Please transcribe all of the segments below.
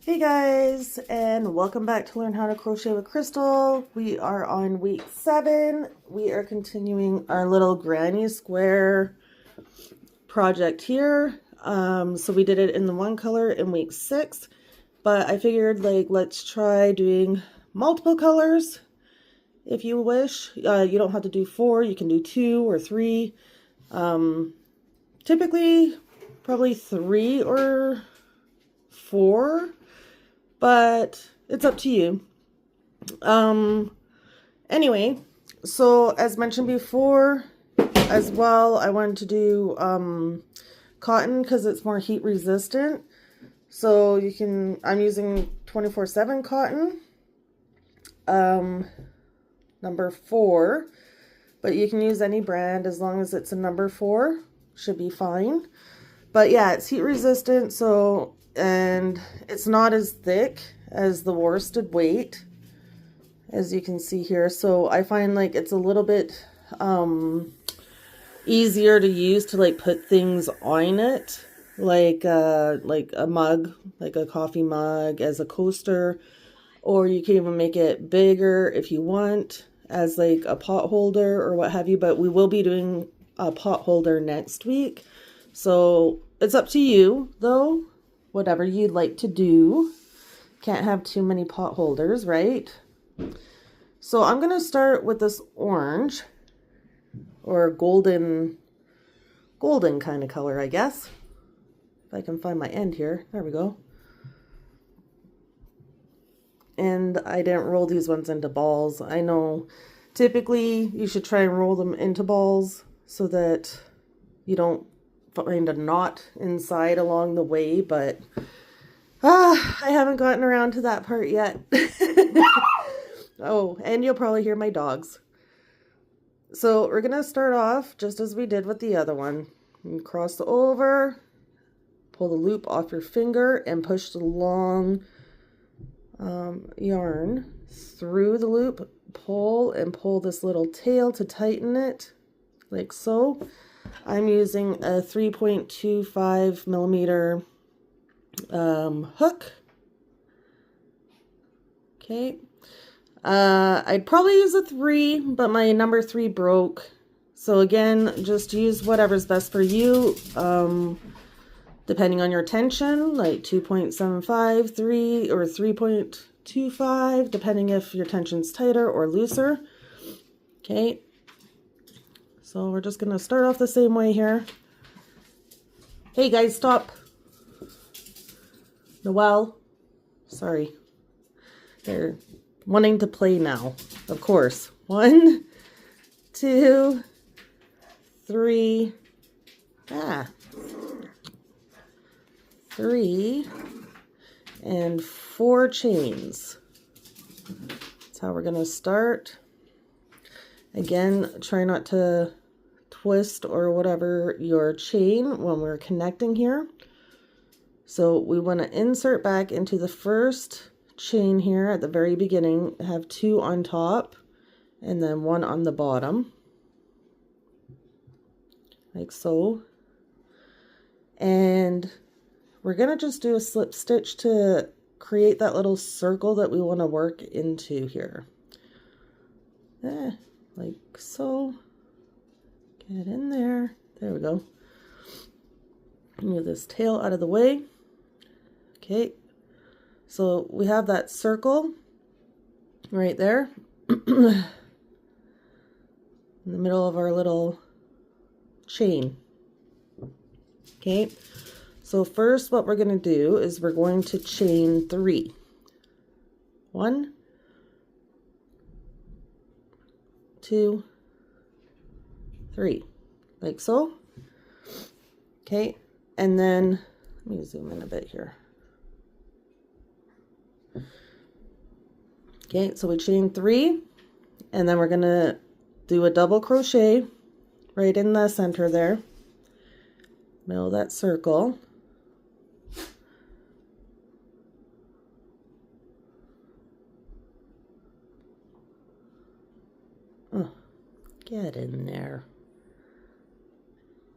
Hey guys, and welcome back to Learn How to Crochet with Crystal. We are on week 7. We are continuing our little granny square project here. So we did it in the one color in week 6, but I figured let's try doing multiple colors if you wish. You don't have to do 4, you can do 2 or 3. Typically probably 3 or 4. But it's up to you. Anyway, so as mentioned before as well, I wanted to do cotton because it's more heat resistant. So you can, I'm using 24/7 cotton, number 4, but you can use any brand as long as it's a number 4, should be fine. But yeah, it's heat resistant, so, and it's not as thick as the worsted weight, as you can see here. So I find like it's a little bit easier to use to like put things on it, like a mug, like a coffee mug as a coaster, or you can even make it bigger if you want as like a pot holder or what have you. But we will be doing a pot holder next week, so it's up to you though, whatever you'd like to do. Can't have too many pot holders, right? So I'm going to start with this orange or golden kind of color, I guess. If I can find my end here. There we go. And I didn't roll these ones into balls. I know typically you should try and roll them into balls so that you don't find a knot inside along the way, but I haven't gotten around to that part yet. Oh, and you'll probably hear my dogs. So we're gonna start off just as we did with the other one. You cross over, pull the loop off your finger, and push the long yarn through the loop. Pull and pull this little tail to tighten it, like so. I'm using a 3.25 millimeter hook. Okay. I'd probably use a 3, but my number 3 broke. So again, just use whatever's best for you, depending on your tension, like 2.75, 3, or 3.25, depending if your tension's tighter or looser. Okay. So we're just going to start off the same way here. Hey guys, stop. Noelle. Sorry. They're wanting to play now, of course. 1, 2, 3. 3 and 4 chains. That's how we're going to start. Again, try not to twist or whatever your chain when we're connecting here. So we want to insert back into the first chain here at the very beginning, have 2 on top and then 1 on the bottom, like so. And we're going to just do a slip stitch to create that little circle that we want to work into here. Like so. Get in there. There we go. Move this tail out of the way. Okay. So we have that circle right there in the middle of our little chain. Okay. So first what we're going to do is we're going to chain 3. 1, 2, 3, like so. Okay, and then let me zoom in a bit here. Okay, so we chain 3, and then we're gonna do a double crochet right in the center there, middle of that circle. Oh, get in there.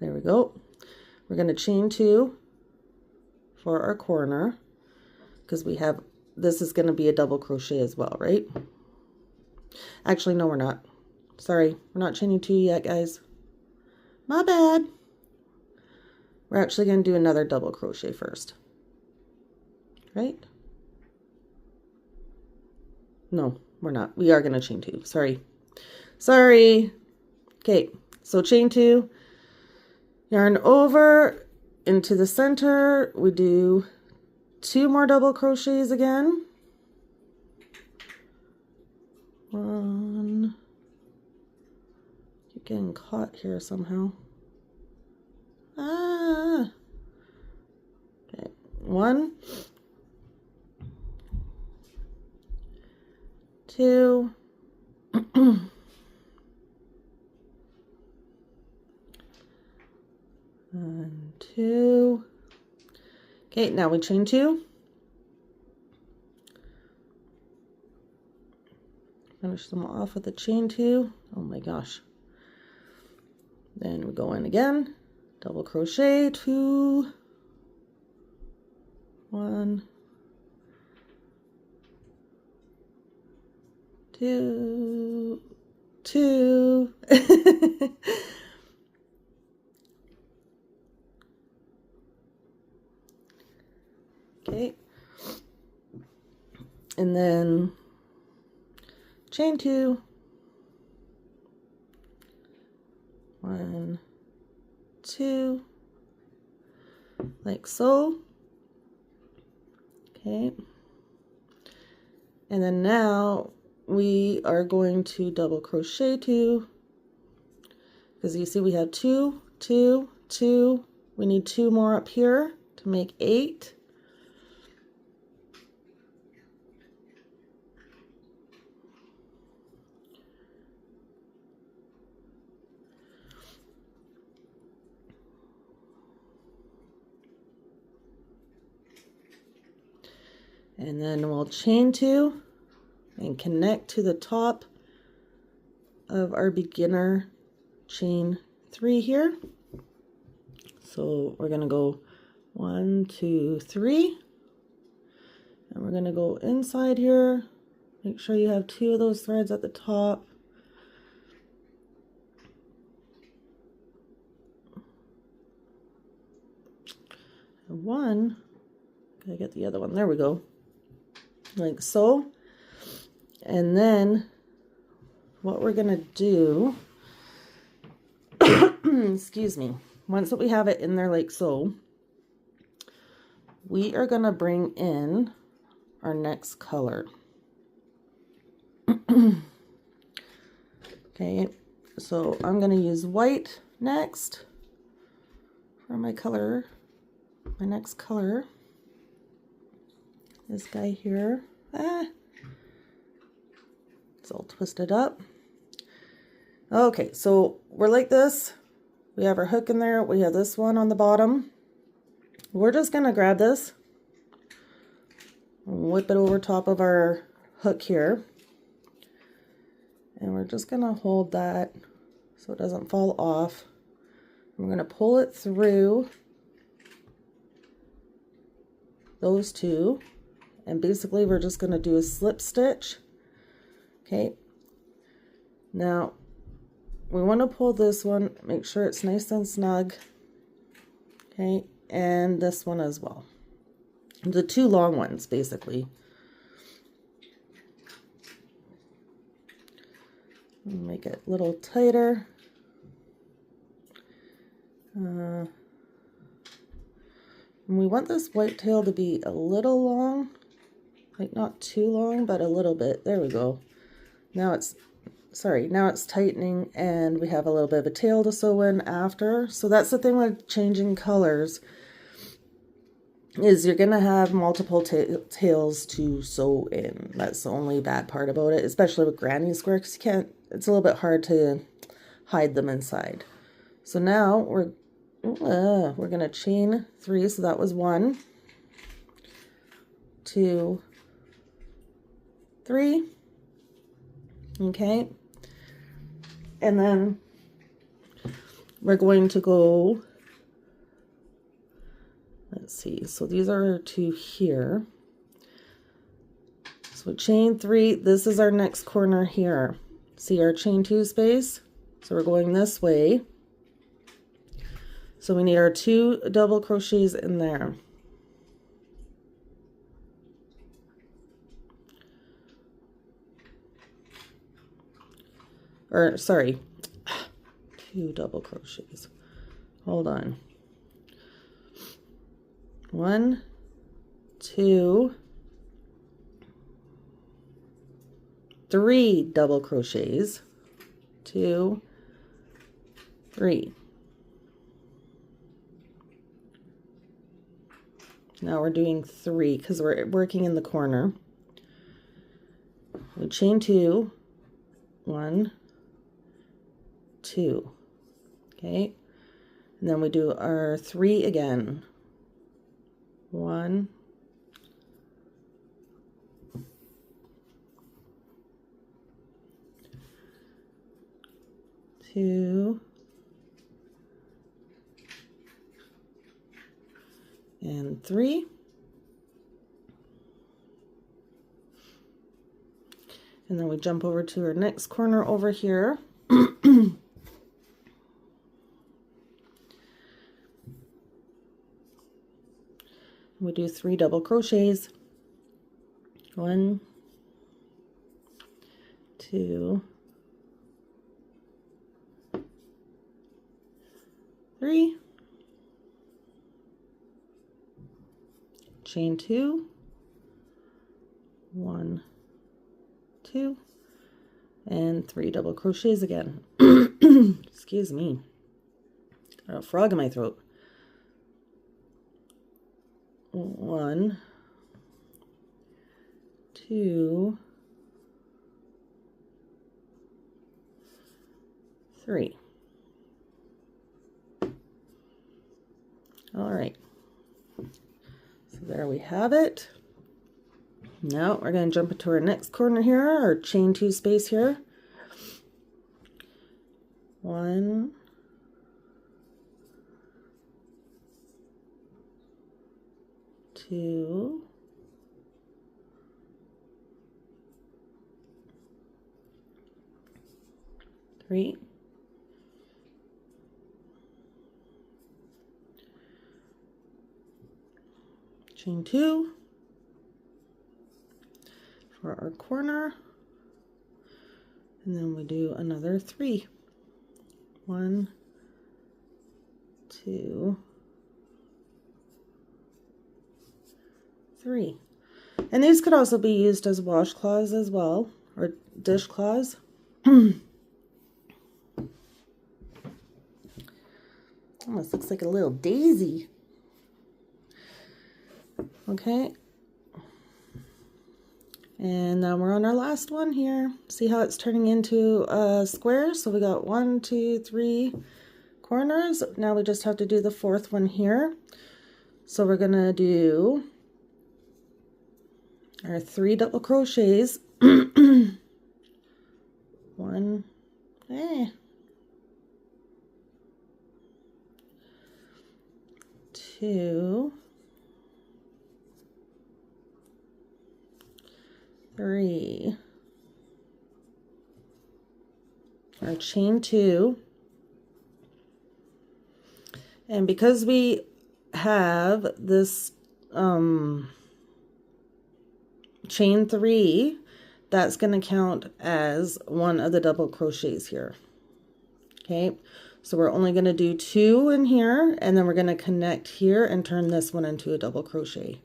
There we go. We're going to chain 2 for our corner. because we have, this is going to be a double crochet as well, right? Actually, no, we're not. Sorry, we're not chaining 2 yet, guys. My bad. We're actually going to do another double crochet first. Right? No, we're not. We are going to chain 2. Sorry. Sorry. Okay, so chain 2, yarn over into the center. We do 2 more double crochets again. 1. Keep getting caught here somehow. Ah. Okay, 1, 2. And 2. Okay, now we chain 2. Finish them off with a chain 2. Oh my gosh. Then we go in again, double crochet, 2, 1, 2, 2. Okay, and then chain 2, 1, 2, like so. Okay, and then now we are going to double crochet 2, because you see we have 2, 2, 2. We need 2 more up here to make 8. And then we'll chain 2 and connect to the top of our beginner chain 3 here. So we're going to go 1, 2, 3, and we're going to go inside here. Make sure you have 2 of those threads at the top. And 1, gotta get the other one. There we go. Like so. And then what we're gonna do, excuse me, once that we have it in there like so, we are gonna bring in our next color. Okay, so I'm gonna use white next for my color. My next color, this guy here. It's all twisted up. Okay, so we're like this. We have our hook in there. We have this one on the bottom. We're just gonna grab this and whip it over top of our hook here. And we're just gonna hold that so it doesn't fall off. We're gonna pull it through those 2, and basically we're just going to do a slip stitch. Okay, now we want to pull this one, make sure it's nice and snug. Okay, and this one as well, the 2 long ones basically. Make it a little tighter. And we want this white tail to be a little long, like not too long, but a little bit. There we go. Now it's, sorry, now it's tightening, and we have a little bit of a tail to sew in after. So that's the thing with changing colors, is you're going to have multiple tails to sew in. That's the only bad part about it, especially with granny square, because you can't, it's a little bit hard to hide them inside. So now we're going to chain 3, so that was 1, 2, 3, okay, and then we're going to go, let's see, so these are 2 here, So chain 3, this is our next corner here. See our chain 2 space? So we're going this way. So we need our 2 double crochets in there. Or sorry, 2 double crochets. Hold on. 1, 2, 3 double crochets. 2, 3. Now we're doing 3 because we're working in the corner. We chain 2, 1, 2. Okay, and then we do our 3 again. 1, 2, and 3. And then we jump over to our next corner over here. We do 3 double crochets. 1, 2, 3. Chain 2. 1, 2, and 3 double crochets again. Excuse me. Got a frog in my throat. 1, 2, 3. All right. So there we have it. Now we're going to jump into our next corner here, our chain 2 space here. 1, 2, 3, chain 2 for our corner, and then we do another 3. 1, 2, 3. And these could also be used as washcloths as well, or dishcloths. Almost looks like a little daisy. Okay. And now we're on our last one here. See how it's turning into a square? So we got 1, 2, 3 corners. Now we just have to do the 4th one here. So we're gonna do our 3 double crochets. 1, 2, 3, our chain 2, and because we have this chain 3, that's going to count as one of the double crochets here. Okay, so we're only going to do 2 in here, and then we're going to connect here and turn this one into a double crochet.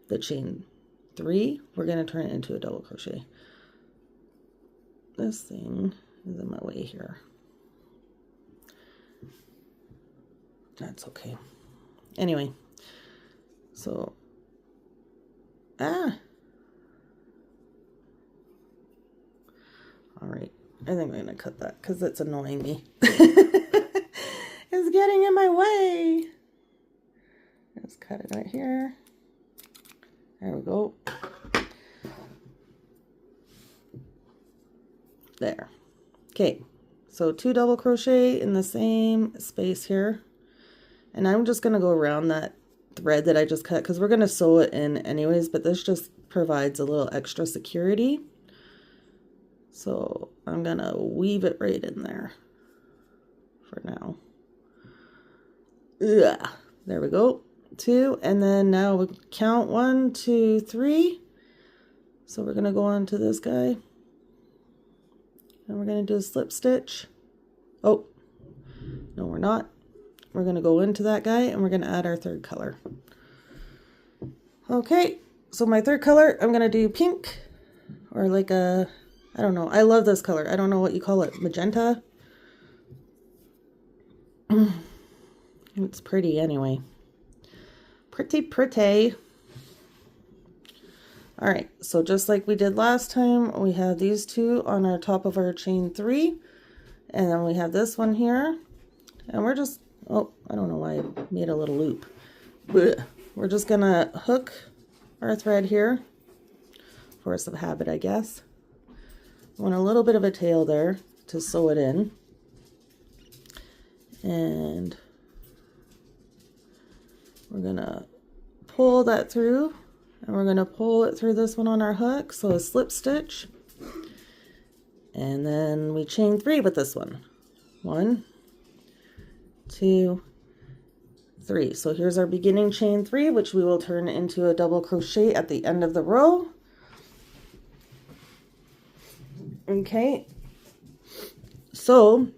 The chain 3, we're going to turn it into a double crochet. This thing is in my way here. That's okay. Anyway, so all right, I think I'm going to cut that because it's annoying me. It's getting in my way. Let's cut it right here. There we go. There. Okay, so 2 double crochet in the same space here. And I'm just going to go around that thread that I just cut because we're going to sew it in anyways, but this just provides a little extra security. So I'm gonna weave it right in there for now. Yeah, there we go. 2, and then now we count 1, 2, 3. So we're gonna go on to this guy, and we're gonna do a slip stitch. Oh, no, we're not. We're gonna go into that guy, and we're gonna add our third color. Okay, so my third color, I'm gonna do pink, or like a, I don't know. I love this color. I don't know what you call it, magenta. It's pretty anyway. Pretty, pretty. All right, so just like we did last time, we have these two on our top of our chain 3, and then we have this one here, and we're just, oh, I don't know why I made a little loop. Blech. We're just gonna hook our thread here, force of habit, I guess. I want a little bit of a tail there to sew it in, and we're gonna pull that through, and we're gonna pull it through this one on our hook, so a slip stitch, and then we chain 3 with this one. 1, 2, 3. So here's our beginning chain 3, which we will turn into a double crochet at the end of the row. Okay, so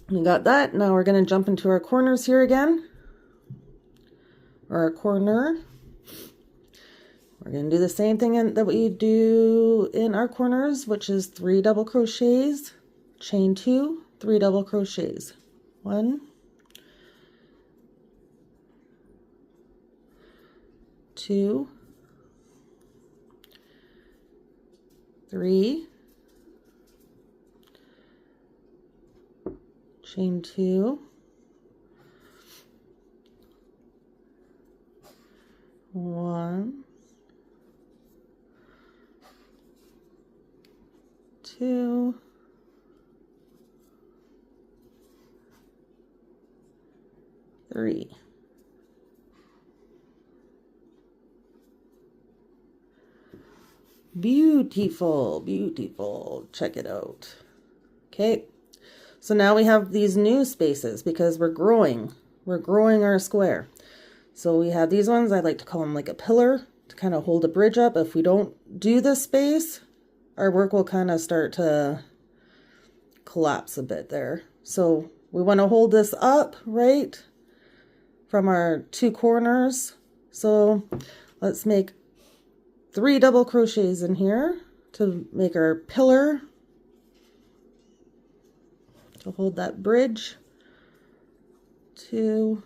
we got that. Now we're going to jump into our corners here again, or a corner. We're going to do the same thing that we do in our corners, which is 3 double crochets, chain 2, 3 double crochets. 1, 2, 3, chain 2, 1, 2, 3. Beautiful, beautiful. Check it out. Okay, so now we have these new spaces because we're growing. We're growing our square. So we have these ones, I like to call them like a pillar to kind of hold a bridge up. If we don't do this space, our work will kind of start to collapse a bit there. So we want to hold this up, right, from our 2 corners. So let's make 3 double crochets in here to make our pillar, to hold that bridge. 2,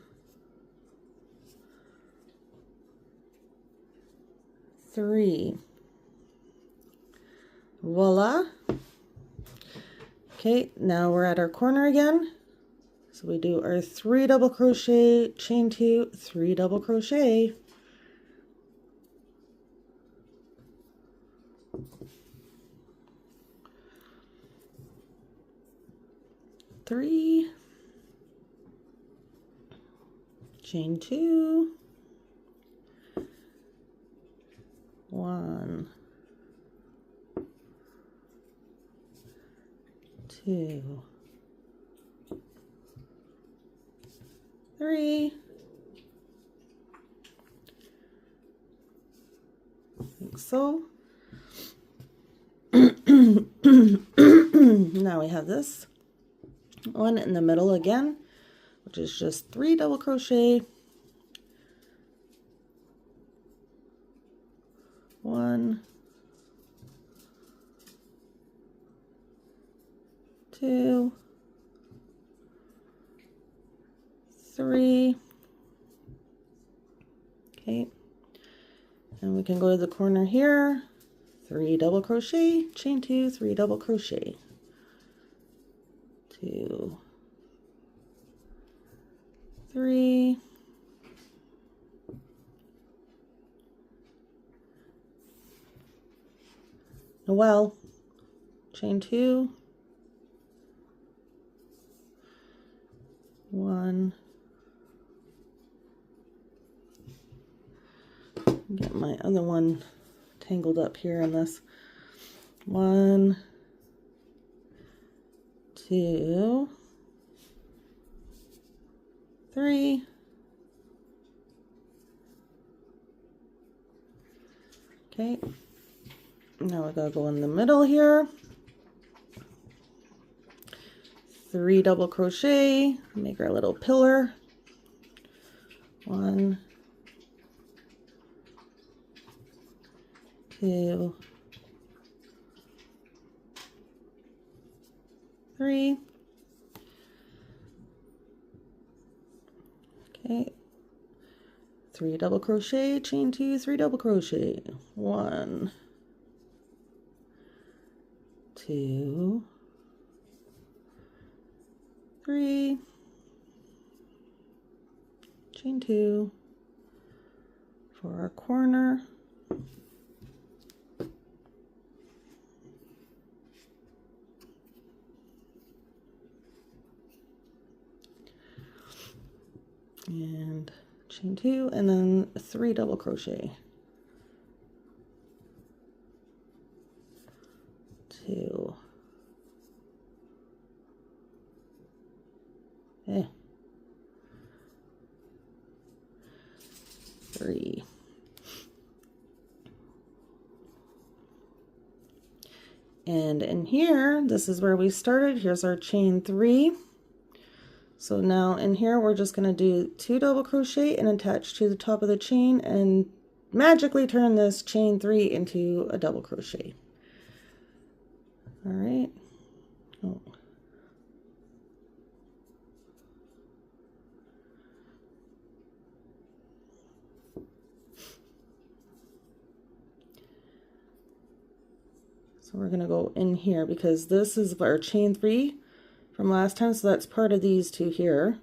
3. Voila. Okay, now we're at our corner again. So we do our 3 double crochet, chain 2, 3 double crochet. 3, chain 2, 1, 2, 3, like so. Now we have this one in the middle again, which is just 3 double crochet, 1, 2, 3. Okay, and we can go to the corner here, 3 double crochet, chain 2, 3 double crochet, 2, 3, Noel, chain 2, 1, get my other one tangled up here in this. 1, 2, 3. Okay, now we gotta go in the middle here. 3 double crochet, make our little pillar. 1, 2, 3. Okay, 3 double crochet, chain 2, 3 double crochet. 1, 2, 3, chain 2 for our corner. And chain 2, and then 3 double crochet. 2. Okay. 3. And in here, this is where we started. Here's our chain 3. So now in here, we're just going to do 2 double crochet and attach to the top of the chain and magically turn this chain 3 into a double crochet. All right. Oh. So we're going to go in here because this is our chain 3 from last time, so that's part of these two here,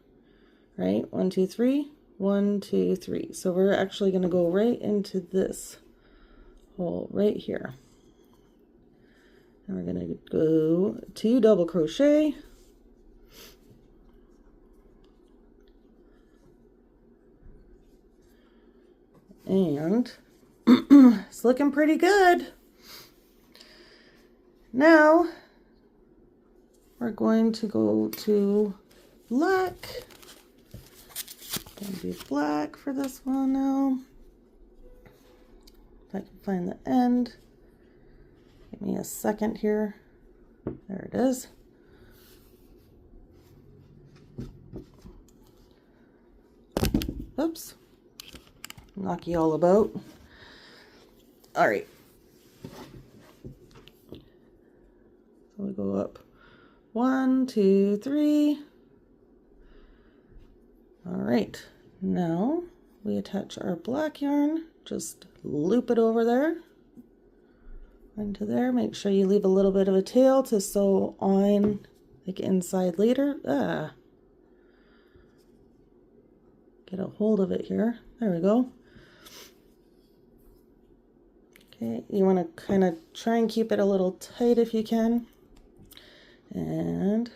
right? 1, 2, 3, 1, 2, 3. So we're actually going to go right into this hole right here. And we're going to go 2 double crochet. And it's looking pretty good. Now we're going to go to black. Gonna do black for this one now. If I can find the end. Give me a second here. There it is. Oops. Knock you all about. All right. So we go up 1, 2, 3. All right. Now we attach our black yarn. Just loop it over there into there. Make sure you leave a little bit of a tail to sew on like inside later. Get a hold of it here. There we go. Okay, you want to kind of try and keep it a little tight if you can. And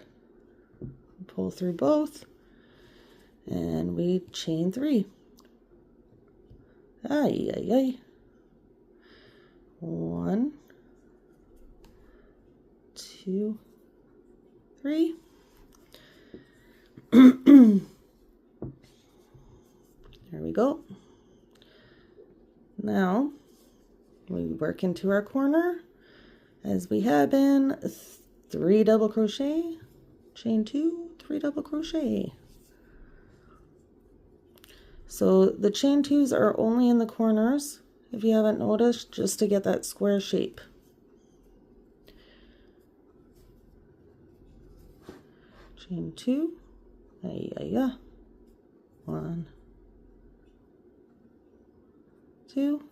pull through both. And we chain 3. Ay, ay, ay. 1, 2, 3. There we go. Now we work into our corner as we have been. 3 double crochet, chain 2, 3 double crochet. So the chain 2s are only in the corners, if you haven't noticed, just to get that square shape. Chain 2, 1, 2,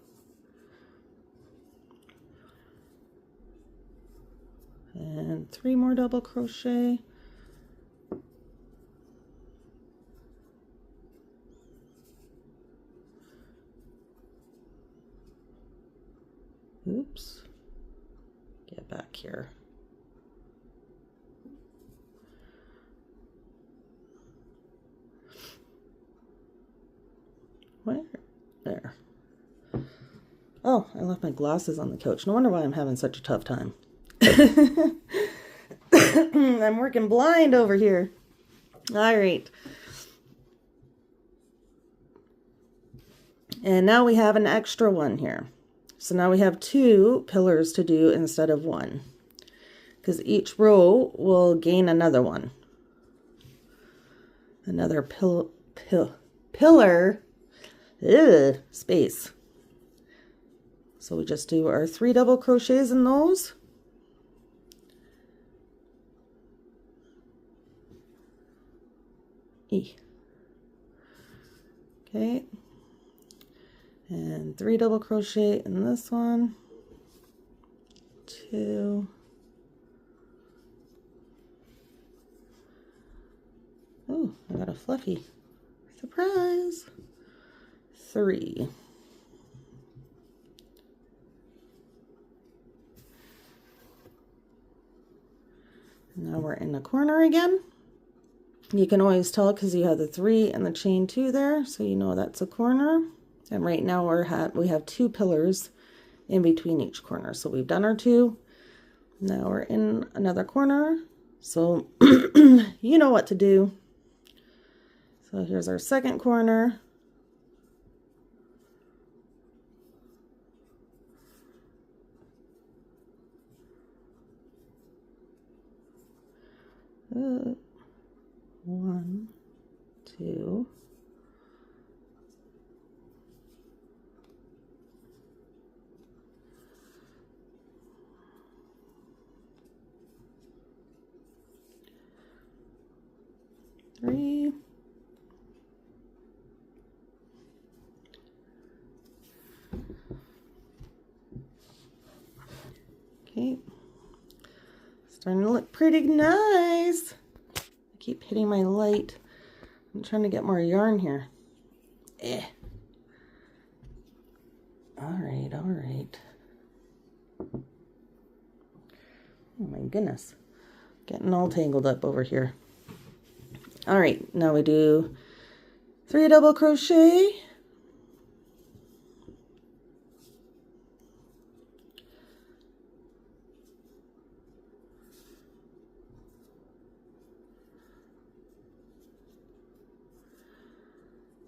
and 3 more double crochet. Oops, get back here. Where? There. Oh, I left my glasses on the couch. No wonder why I'm having such a tough time. I'm working blind over here. All right. And now we have an extra one here. So now we have 2 pillars to do instead of 1. Because each row will gain another one. Another pillar. Ugh, space. So we just do our 3 double crochets in those. Okay. And 3 double crochet in this one. 2. Oh, I got a fluffy. Surprise! 3. Now we're in the corner again. You can always tell because you have the 3 and the chain 2 there, so you know that's a corner. And right now we have 2 pillars in between each corner. So we've done our 2. Now we're in another corner. So you know what to do. So here's our second corner. One, 2. Three. Okay. Starting to look pretty nice. I keep hitting my light. I'm trying to get more yarn here. All right, all right. Oh my goodness. Getting all tangled up over here. All right, now we do 3 double crochet.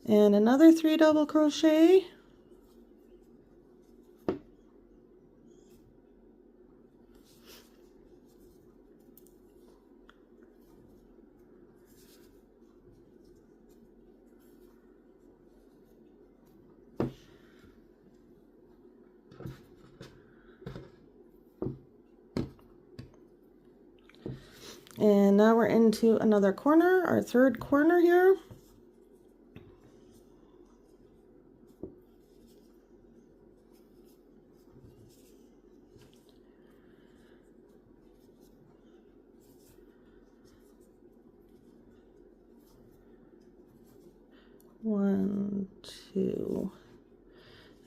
And another 3 double crochet. And now we're into another corner, our third corner here. One, 2,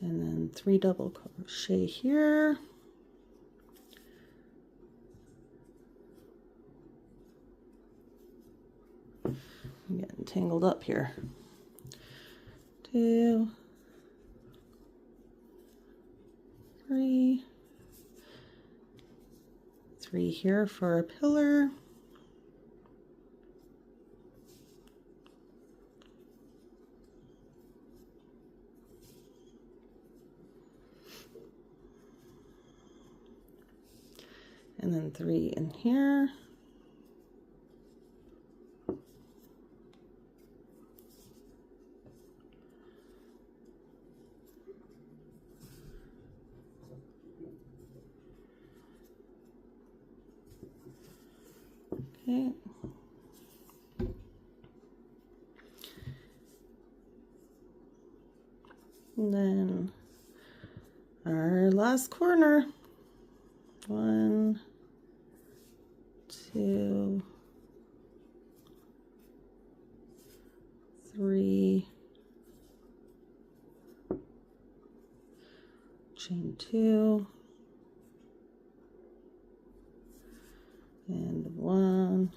and then 3 double crochet here. I'm getting tangled up here. 2, 3, 3 here for a pillar. And then 3 in here. Okay. And then our last corner. 1, 2, 3, chain 2, and 1,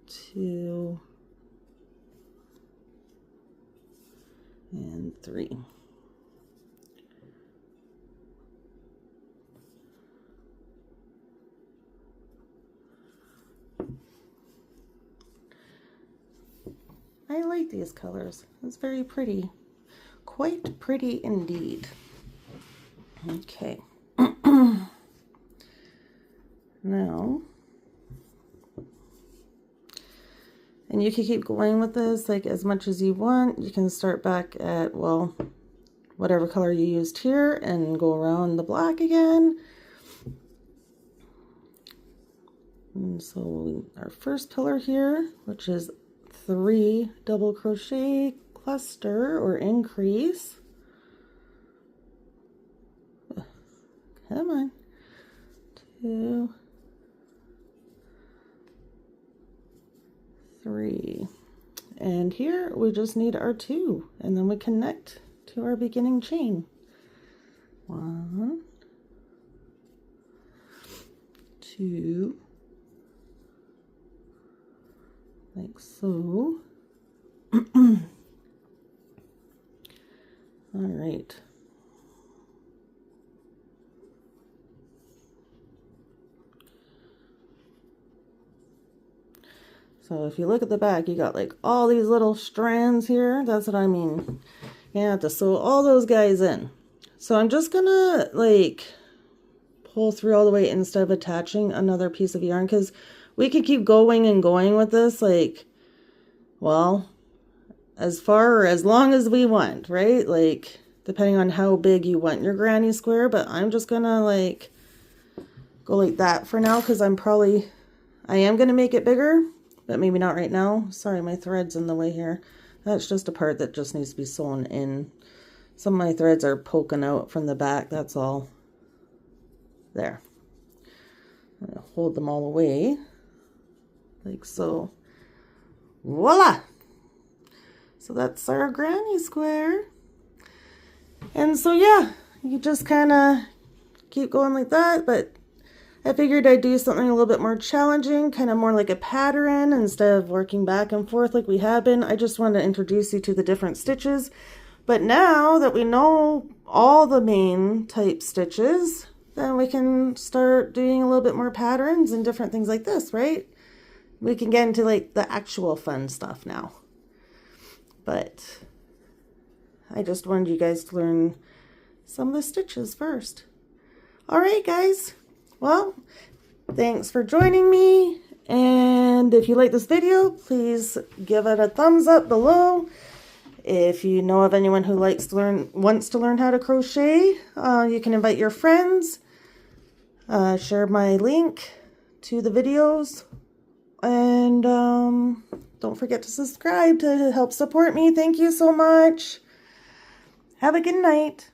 2, and 3. I like these colors. It's very pretty. Quite pretty indeed. Okay. Now, and you can keep going with this like as much as you want. You can start back at, well, whatever color you used here and go around the black again. And so our first pillar here, which is 3 double crochet cluster or increase. Come on. 2, 3. And here we just need our 2, and then we connect to our beginning chain. 1, 2, like so. All right. So if you look at the back, you got like all these little strands here. That's what I mean. You have to sew all those guys in. So I'm just gonna like pull through all the way instead of attaching another piece of yarn, because we could keep going and going with this, like, well, as far or as long as we want, right? Like, depending on how big you want your granny square, but I'm just gonna like go like that for now, because I am gonna make it bigger, but maybe not right now. Sorry, my thread's in the way here. That's just a part that just needs to be sewn in. Some of my threads are poking out from the back, that's all. There. I'm gonna hold them all away, like so. Voila! So that's our granny square. And so yeah, you just kind of keep going like that, but I figured I'd do something a little bit more challenging, kind of more like a pattern instead of working back and forth like we have been. I just wanted to introduce you to the different stitches. But now that we know all the main type stitches, then we can start doing a little bit more patterns and different things like this, right? We can get into like the actual fun stuff now. But I just wanted you guys to learn some of the stitches first. All right, guys. Well, thanks for joining me. And if you like this video, please give it a thumbs up below. If you know of anyone who wants to learn how to crochet, you can invite your friends. Share my link to the videos. And don't forget to subscribe to help support me. Thank you so much. Have a good night.